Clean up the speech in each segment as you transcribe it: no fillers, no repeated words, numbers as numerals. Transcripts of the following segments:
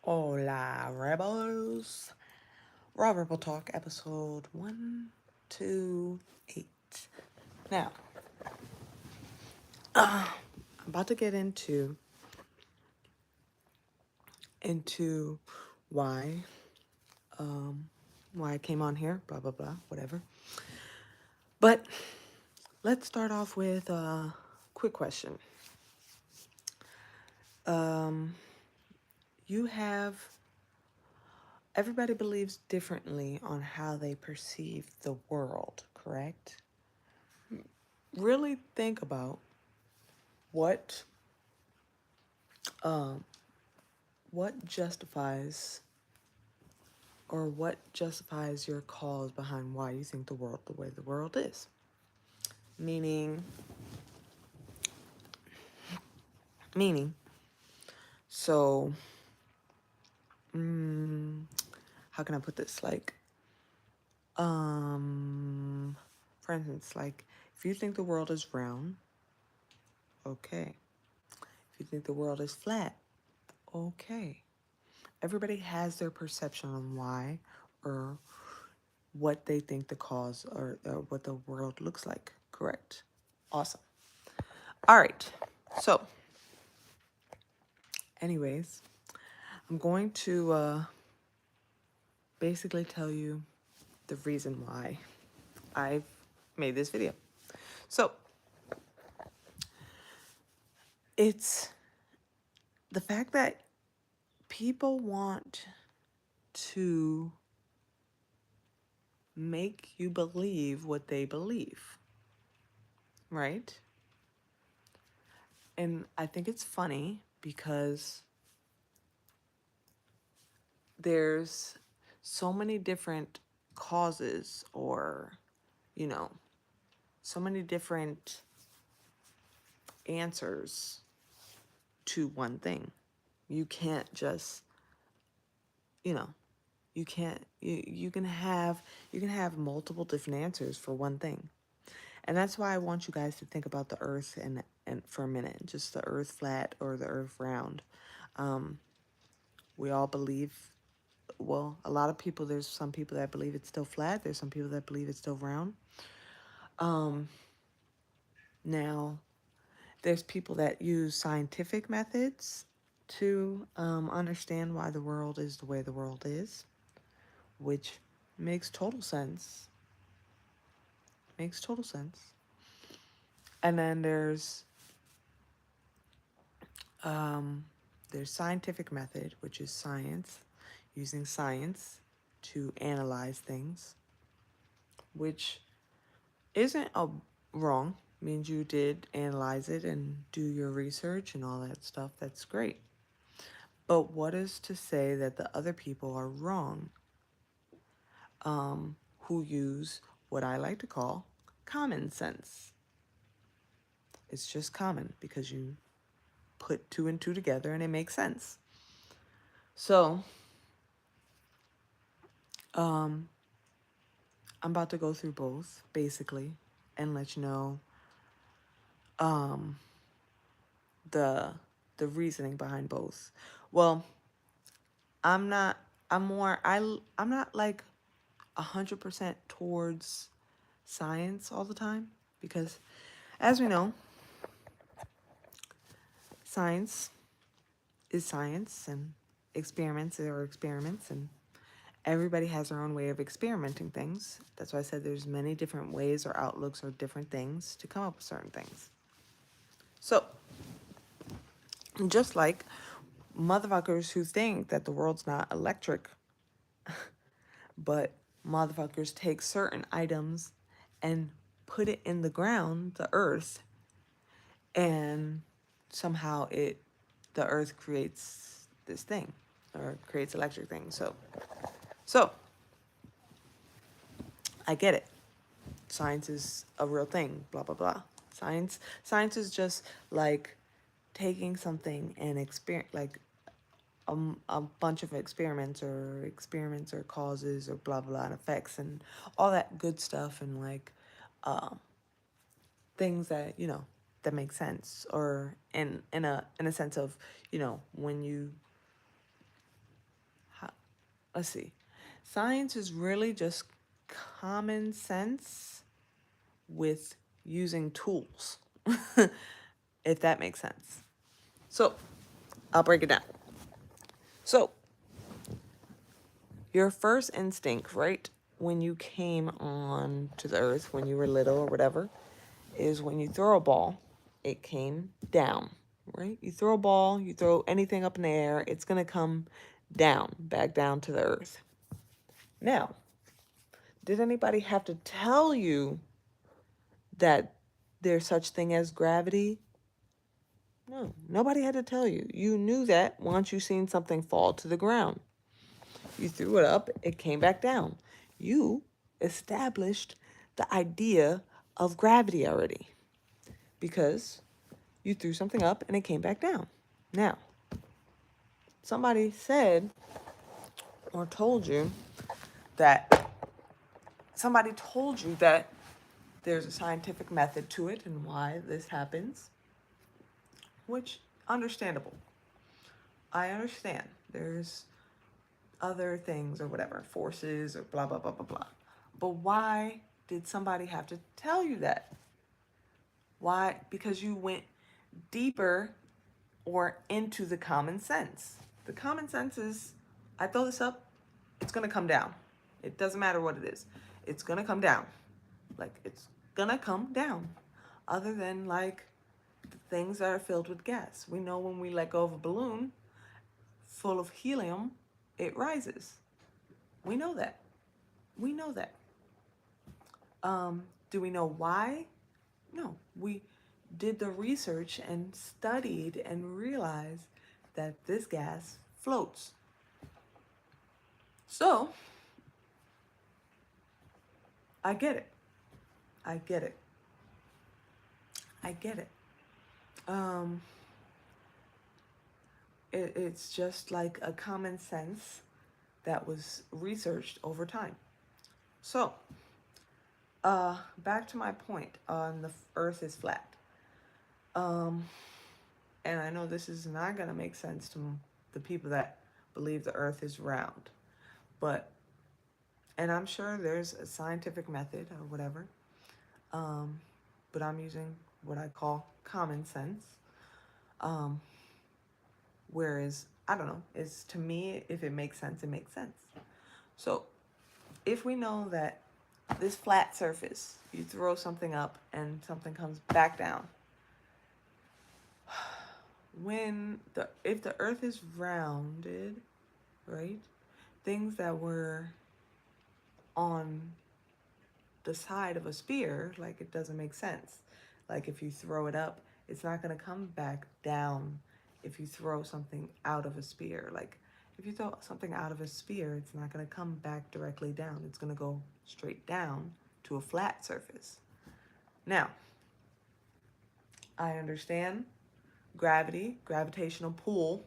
Hola, Rebels. Raw Rebel Talk, episode 128. Now, I'm about to get into why why I came on here, blah blah blah, whatever. But let's start off with a quick question. You have everybody believes differently on how they perceive the world, correct? Really think about what um, what justifies your cause behind why you think the world the way the world is. Meaning, meaning. So, how can I put this? For instance, like if you think the world is round, okay. If you think the world is flat, okay. Everybody has their perception on why or what they think the cause or what the world looks like. Correct. Awesome. All right. So, anyways, I'm going to basically tell you the reason why I've made this video. So, it's the fact that people want to make you believe what they believe, right? And I think it's funny because there's so many different causes or, you know, so many different answers to one thing. You can't just, you know, you can have multiple different answers for one thing. And that's why I want you guys to think about the earth and for a minute, just the earth flat or the earth round. We all believe, well, a lot of people, there's some people that believe it's still flat. There's some people that believe it's still round. Now, there's people that use scientific methods to understand why the world is the way the world is, which makes total sense. Makes total sense. And then there's scientific method, which is science, using science to analyze things, which isn't a wrong. Means you did analyze it and do your research and all that stuff. That's great. But what is to say that the other people are wrong, who use what I like to call common sense? It's just common because you put two and two together and it makes sense. So, I'm about to go through both basically and let you know the the reasoning behind both. Well, I'm not. I'm more. I'm not like 100% towards science all the time because, as we know, science is science and experiments are experiments, and everybody has their own way of experimenting things. That's why I said there's many different ways or outlooks or different things to come up with certain things. So, just like motherfuckers who think that the world's not electric, but motherfuckers take certain items and put it in the ground, the earth, and somehow the earth creates this thing or creates electric things. So I get it. Science is a real thing, blah blah blah. Science is just like taking something and a bunch of experiments or causes or blah blah and effects and all that good stuff and things that that make sense or in a sense of when you let's see. Science is really just common sense with using tools, if that makes sense. So I'll break it down. So your first instinct, right, when you came on to the earth, when you were little or whatever, is when you throw a ball, it came down, right? You throw a ball, you throw anything up in the air, it's going to come down, back down to the earth. Now, did anybody have to tell you that there's such thing as gravity? No, nobody had to tell you. You knew that once you seen something fall to the ground. You threw it up, it came back down. You established the idea of gravity already because you threw something up and it came back down. Now, somebody said or told you that there's a scientific method to it and why this happens, which understandable. I understand. There's other things or whatever, forces or blah, blah, blah, blah, blah. But why did somebody have to tell you that? Why? Because you went deeper or into the common sense. The common sense is, I throw this up, it's going to come down. It doesn't matter what it is. It's going to come down. Like, it's going to come down. Other than, like, the things that are filled with gas. We know when we let go of a balloon full of helium, it rises. We know that. We know that. Do we know why? No. We did the research and studied and realized that this gas floats. So, I get it. I get it. I get it. It's just like a common sense that was researched over time. So, back to my point on the earth is flat. And I know this is not going to make sense to the people that believe the earth is round. And I'm sure there's a scientific method or whatever. But I'm using what I call common sense. Whereas, I don't know, it's to me, if it makes sense, it makes sense. So if we know that this flat surface, you throw something up and something comes back down. If the earth is rounded, right? Things that were on the side of a spear, like, it doesn't make sense. Like, if you throw it up, it's not going to come back down if you throw something out of a spear. Like, if you throw something out of a spear, it's not going to come back directly down. It's going to go straight down to a flat surface. Now, I understand gravity, gravitational pull,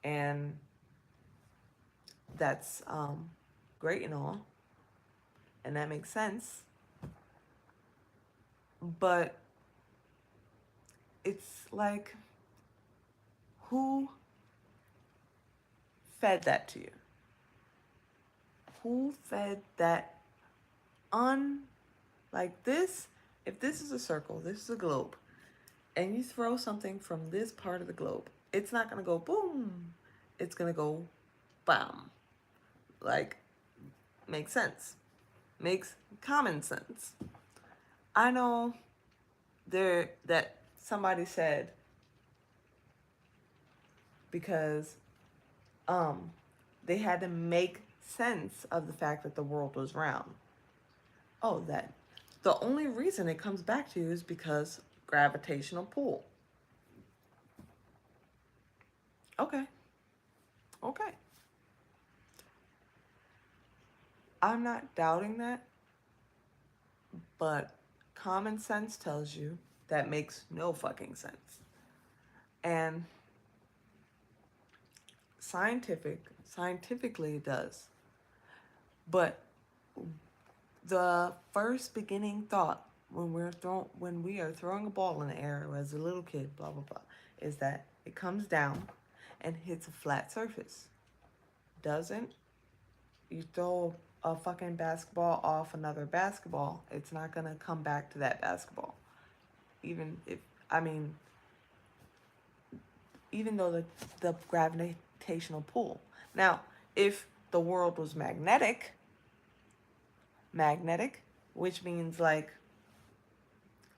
and that's great and all, and that makes sense. But it's like, who fed that to you? Who fed that like this? If this is a circle, this is a globe, and you throw something from this part of the globe, it's not going to go boom. It's going to go bam. Like, makes sense. Makes common sense. I know that somebody said because they had to make sense of the fact that the world was round. Oh, that the only reason it comes back to you is because gravitational pull. Okay. I'm not doubting that, but common sense tells you that makes no fucking sense. And scientifically it does. But the first beginning thought when we are throwing a ball in the air as a little kid, blah blah blah, is that it comes down and hits a flat surface. Doesn't you throw a fucking basketball off another basketball, it's not gonna come back to that basketball. Even if, I mean, even though the gravitational pull. Now, if the world was magnetic, which means like,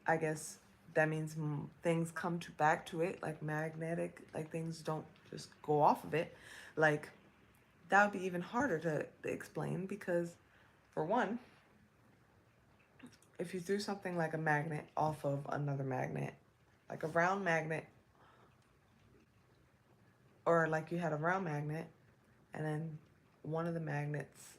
I guess that means things come to back to it, like magnetic, like things don't just go off of it. Like that would be even harder to explain because, for one, if you threw something like a magnet off of another magnet, like a round magnet, or like you had a round magnet, and then one of the magnets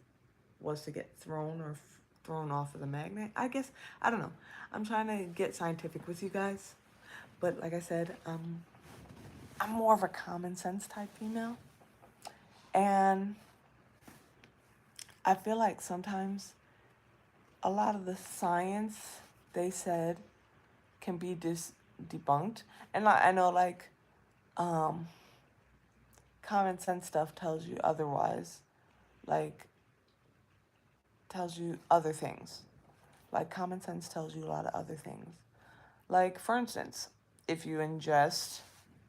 was to get thrown or thrown off of the magnet. I guess, I don't know. I'm trying to get scientific with you guys, but like I said, I'm more of a common sense type female, and I feel like sometimes a lot of the science they said can be debunked. And I know like um, common sense stuff tells you otherwise, like tells you other things. Like common sense tells you a lot of other things. Like for instance, if you ingest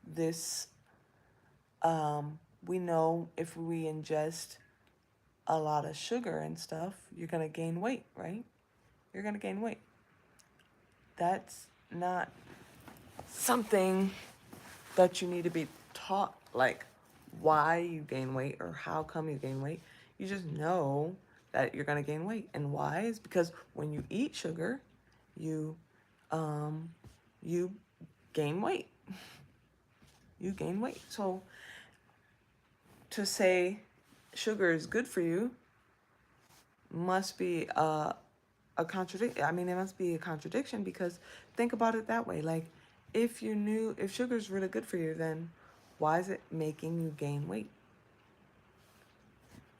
this, we know if we ingest a lot of sugar and stuff, you're gonna gain weight, right? You're gonna gain weight. That's not something that you need to be taught, like why you gain weight or how come you gain weight. You just know that you're gonna gain weight, and why is because when you eat sugar, you um, you gain weight. You gain weight. So to say sugar is good for you must be a contradiction. I mean, it must be a contradiction because think about it that way. Like, if you knew if sugar is really good for you, then why is it making you gain weight?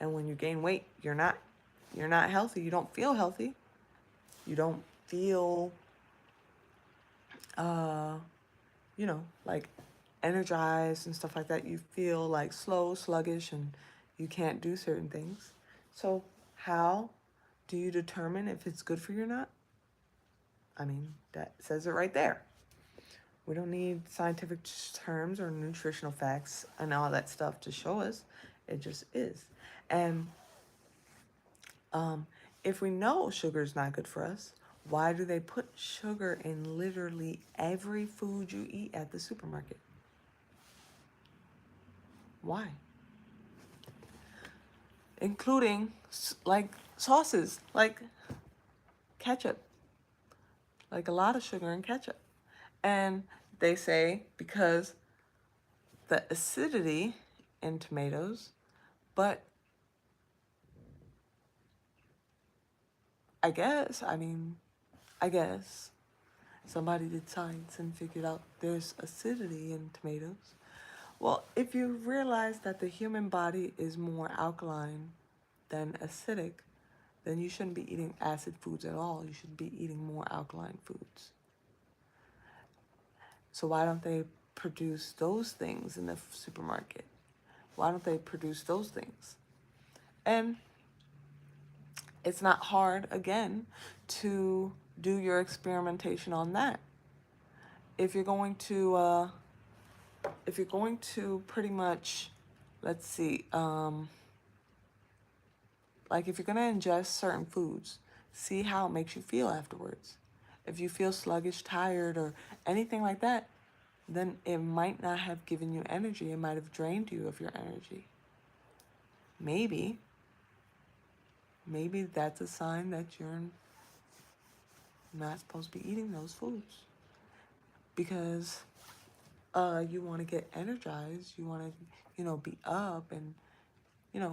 And when you gain weight, you're not healthy. You don't feel healthy. You don't feel uh, like energized and stuff like that. You feel like slow, sluggish, and you can't do certain things. So how do you determine if it's good for you or not? I mean, that says it right there. We don't need scientific terms or nutritional facts and all that stuff to show us. It just is. And if we know sugar is not good for us, why do they put sugar in literally every food you eat at the supermarket? Why? Including like sauces, like ketchup, like a lot of sugar in ketchup. And they say because the acidity in tomatoes, but I guess somebody did science and figured out there's acidity in tomatoes. Well, if you realize that the human body is more alkaline than acidic, then you shouldn't be eating acid foods at all. You should be eating more alkaline foods. So why don't they produce those things in the supermarket? Why don't they produce those things? And it's not hard, again, to do your experimentation on that. If you're going to, pretty much, let's see, like if you're going to ingest certain foods, see how it makes you feel afterwards. If you feel sluggish, tired, or anything like that, then it might not have given you energy. It might have drained you of your energy. Maybe that's a sign that you're not supposed to be eating those foods because you want to get energized. You want to, be up, and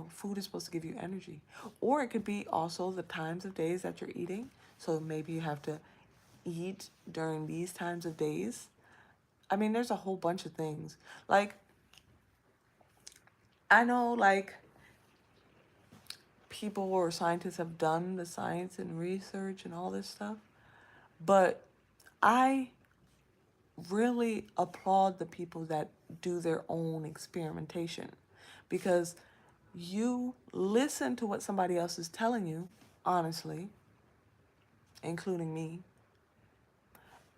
food is supposed to give you energy. Or it could be also the times of days that you're eating. So maybe you have to eat during these times of days. I mean, there's a whole bunch of things. Like, I know, like, people or scientists have done the science and research and all this stuff, but I really applaud the people that do their own experimentation because You listen to what somebody else is telling you, honestly, including me.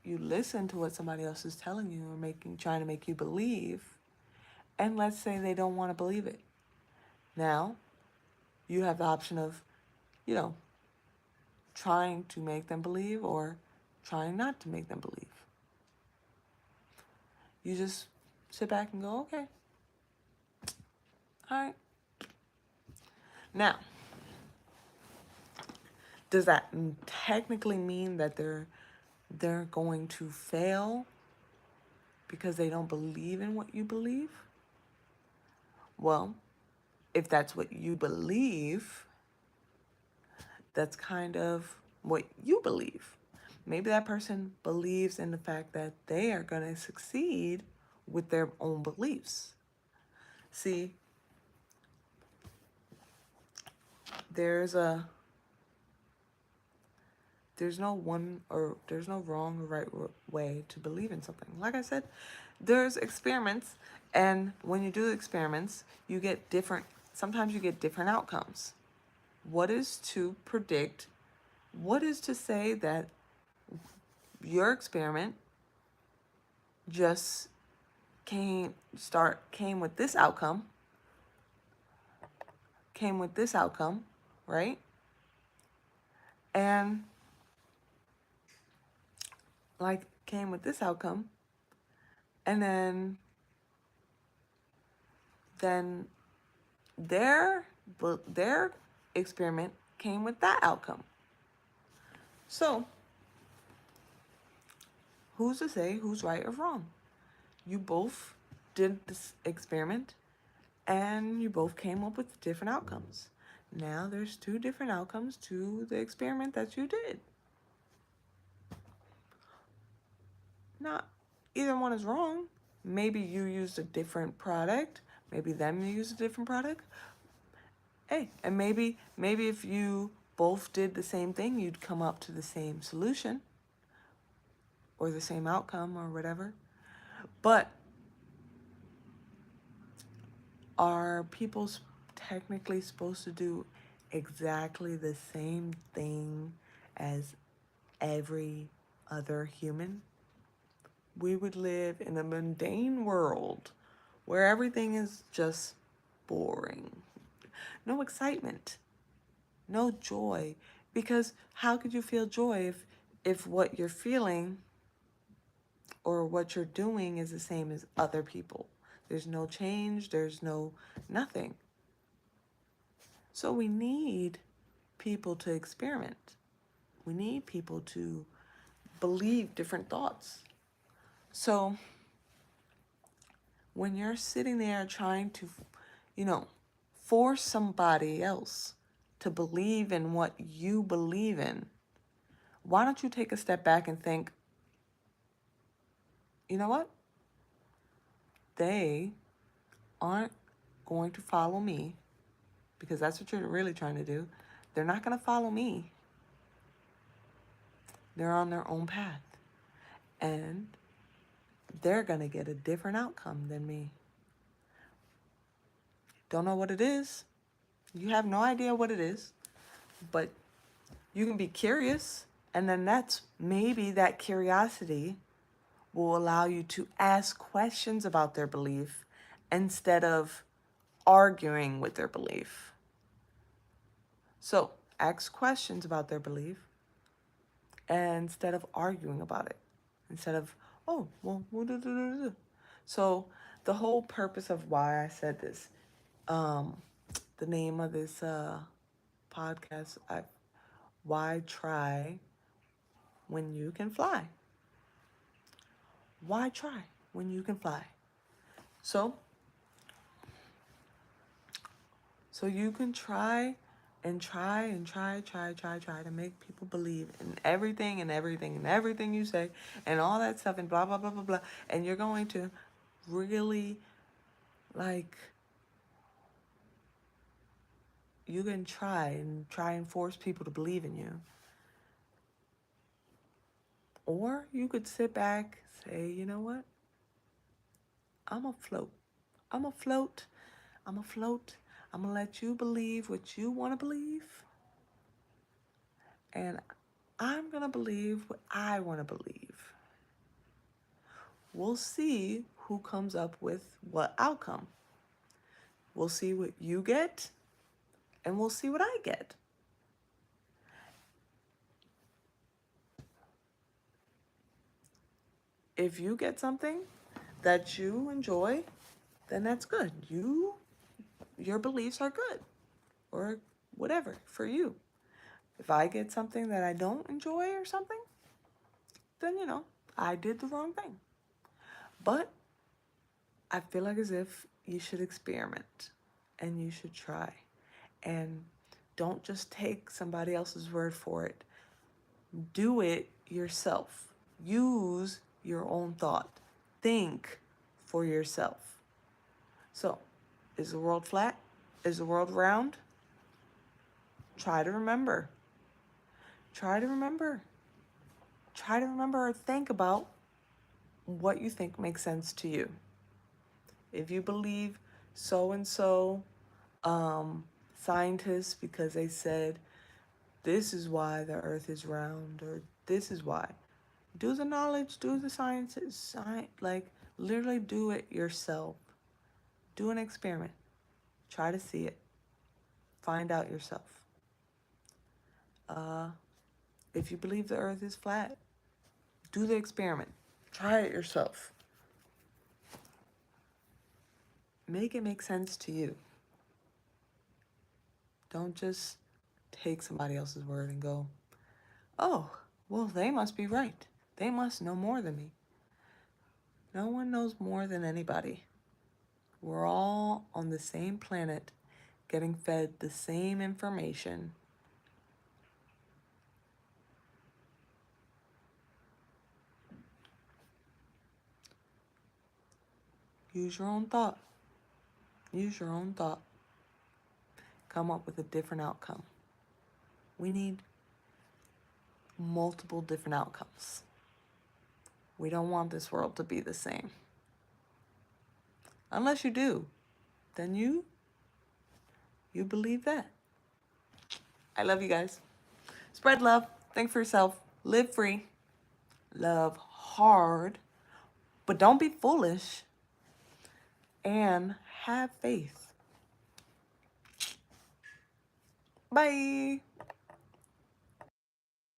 You listen to what somebody else is telling you or trying to make you believe, and let's say they don't want to believe it. Now, you have the option of, you know, trying to make them believe or trying not to make them believe. You just sit back and go, okay, all right. Now, does that technically mean that they're going to fail because they don't believe in what you believe? Well, if that's what you believe, that's kind of what you believe. Maybe that person believes in the fact that they are going to succeed with their own beliefs. See, there's no one or there's no wrong or right way to believe in something. Like I said, there's experiments, and when you do experiments, you get sometimes you get different outcomes. What is to predict? What is to say that your experiment just came with this outcome, right? And like came with this outcome, and then their experiment came with that outcome. So, who's to say who's right or wrong? You both did this experiment and you both came up with different outcomes. Now there's two different outcomes to the experiment that you did. Not either one is wrong. Maybe you used a different product, maybe them used a different product. Hey, and maybe if you both did the same thing, you'd come up to the same solution or the same outcome or whatever. But are people technically supposed to do exactly the same thing as every other human? We would live in a mundane world where everything is just boring. No excitement, no joy. Because how could you feel joy if what you're feeling or what you're doing is the same as other people? There's no change, there's no nothing. So we need people to experiment. We need people to believe different thoughts. So when you're sitting there trying to, force somebody else to believe in what you believe in, why don't you take a step back and think, you know what? They aren't going to follow me, because that's what you're really trying to do. They're not going to follow me. They're on their own path. And they're going to get a different outcome than me. Don't know what it is. You have no idea what it is. But you can be curious. And then maybe that curiosity will allow you to ask questions about their belief instead of arguing with their belief. So ask questions about their belief instead of arguing about it. Instead of, oh, well, so the whole purpose of why I said this, the name of this podcast, why try when you can fly? Why try when you can fly? So you can try and try to make people believe in everything you say and all that stuff and blah, blah, blah, blah, blah. And you're going to really, you can try and force people to believe in you. Or you could sit back, say, you know what? I'm afloat. I'm afloat. I'm going to let you believe what you want to believe. And I'm going to believe what I want to believe. We'll see who comes up with what outcome. We'll see what you get, and we'll see what I get. If you get something that you enjoy, then that's good. Your beliefs are good, or whatever for you. If I get something that I don't enjoy or something, then I did the wrong thing. But I feel like as if you should experiment and you should try. And don't just take somebody else's word for it. Do it yourself. Use your own thought. Think for yourself. So, is the world flat? Is the world round? Try to remember. Try to remember. Try to remember or think about what you think makes sense to you. If you believe so and so scientists because they said this is why the earth is round, or this is why, do the knowledge, do the sciences, like literally do it yourself. Do an experiment. Try to see it. Find out yourself. If you believe the earth is flat, do the experiment. Try it yourself. Make it make sense to you. Don't just take somebody else's word and go, oh, well, they must be right. They must know more than me. No one knows more than anybody. We're all on the same planet, getting fed the same information. Use your own thought. Use your own thought. Come up with a different outcome. We need multiple different outcomes. We don't want this world to be the same. Unless you do, then you believe that. I love you guys. Spread love. Think for yourself. Live free. Love hard. But don't be foolish. And have faith. Bye.